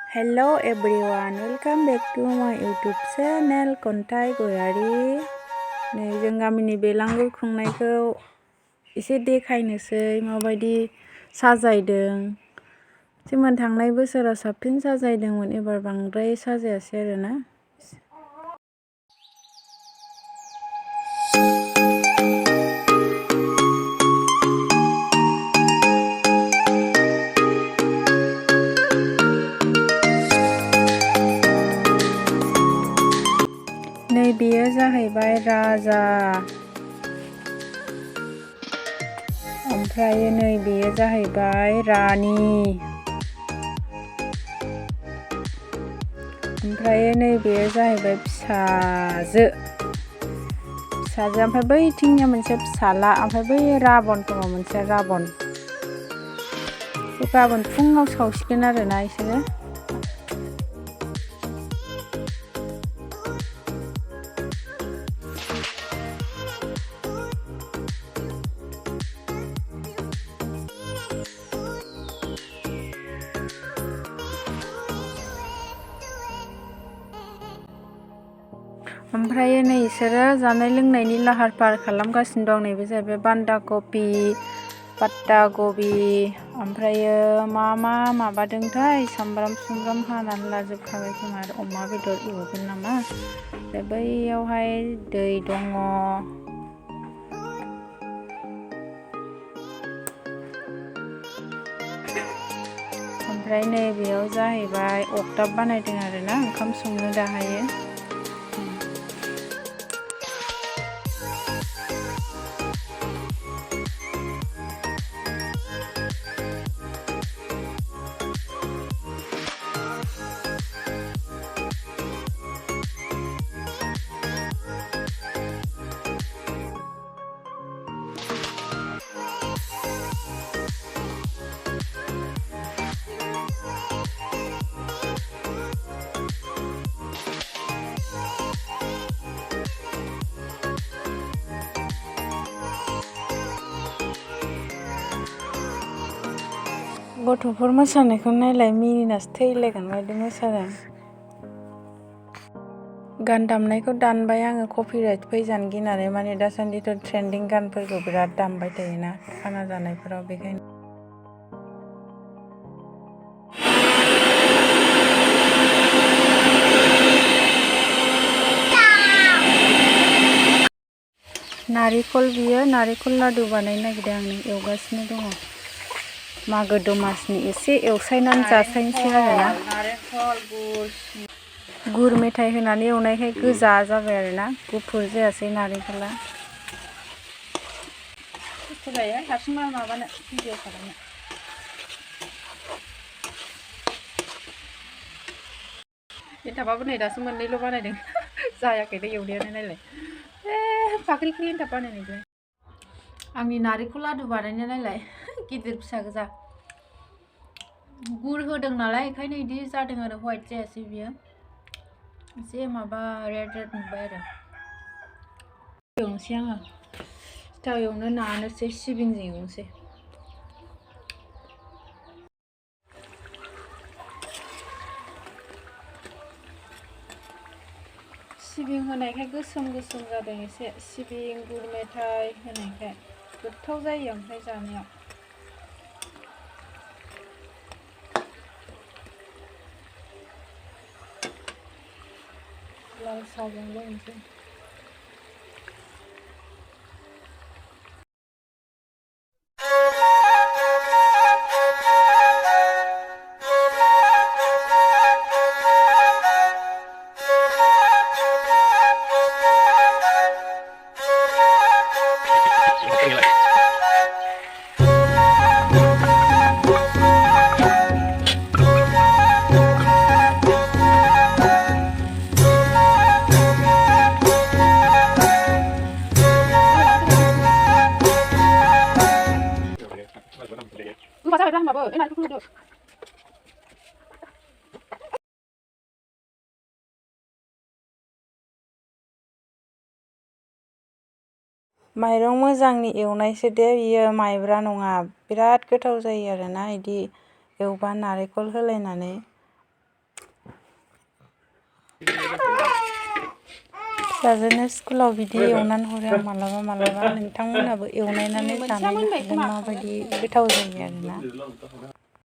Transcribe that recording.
Hello everyone, welcome back to my YouTube channel Kantai Goyary. नै जों गामिनि बेलांगुर खुंनायखौ एसे देखायनोसै माबायदि साजायदों। जों थांनाय बोसोराव साबसिन साजायदोंमोन, एबार बांद्राय साजायासै आरोना। नै बेयो जाहैबाय राजा, ओमफ्राय नै बेयो जाहैबाय रानि, ओमफ्राय नै बेयो जाहैबाय फिसाजो, ओमफ्राय बैथिंनिया मोनसे फिसाला, ओमफ्राय बै राबन दङ मोनसे राबन। गाबोन फुङाव सावसिगोन आरोना इसोरो। ओमफ्राय नै इसोरो जानाय लोंनायनि लाहार फाहार खालामगासिनो दं। नैबे जाहैबाय बान्दा कबि, पात्ता कबि, ओमफ्रायो मा माबादोंथाय सामब्राम सुमब्राम हानानै लाजोबखाबाय खोमा, आरो अमा बेदर एवगोन नामा। ओमफ्राय बैयावहाय दै दङ। ओमफ्राय नै बेयाव जाहैबाय अगदाब बानायदों आरोना, ओंखाम संनो दाहायो। गथ'फोर मोसानायखौ नायलाय, मिनिनासो थैलायगोन बायदि मोसादों। गान दामनायखौ दानबाय आङो, कपिराइट फैजानो गिनानै। माने दासान्दिथ' ट्रेन्डिं गानफोरखौ बिराद दामबाय थायोना खाना जानायफोराव, बेखायनो। नारिखल, बियो नारिखल लादु बानायनो नागिरदों आं, एवगासिनो दङ। मागो दमासिनि एसे एवसायनानै जासायनोसै आरोना। गुर मेथाइ होनानै एवनायखाय गोजा जाबाय आरोना, गुफुर जायासै नारेंखला। खस्थ' जायो हारसिं माबानो भिडिअ खालामनो। एन्थाबाबो नै दासो मोननैल' बानायदों, जायाखै दे एवनायानो नायलाय। फाख्रि ख्रि एन्थाब बानायनायलाय। आंनि नारेंखल लादु बानायनाय नायलाय, गिदिर फिसा गोजा। गुर होदों नालाय ओंखायनो बिदि जादों आरो, हवाइट जायासै बियो, एसे माबा रेड नुबाय आरो। एवनोसै आङो, सिथाव एवनो नानोसै, सिबिंजों एवनोसै। सिबिं होनायखाय गोसोम गोसोम जादों एसे, सिबिं गुर मेथाइ होनायखाय गोथाव जायो ओमफ्राय जानायाव। लाल साहाजों लोंनोसै। माइरं मोजांनि एवनायसो दे बियो, माइब्रा नङा। बिराद गोथाव जायो आरोना इदि एवबा नारेंखल होलायनानै। फिसाजोनो स्कुलाव बिदि एवनानै हरो आं मालाबा मालाबा। नोंथांमोनहाबो एवनायनानै जानाय माबायदि गोथाव जायो आरोना।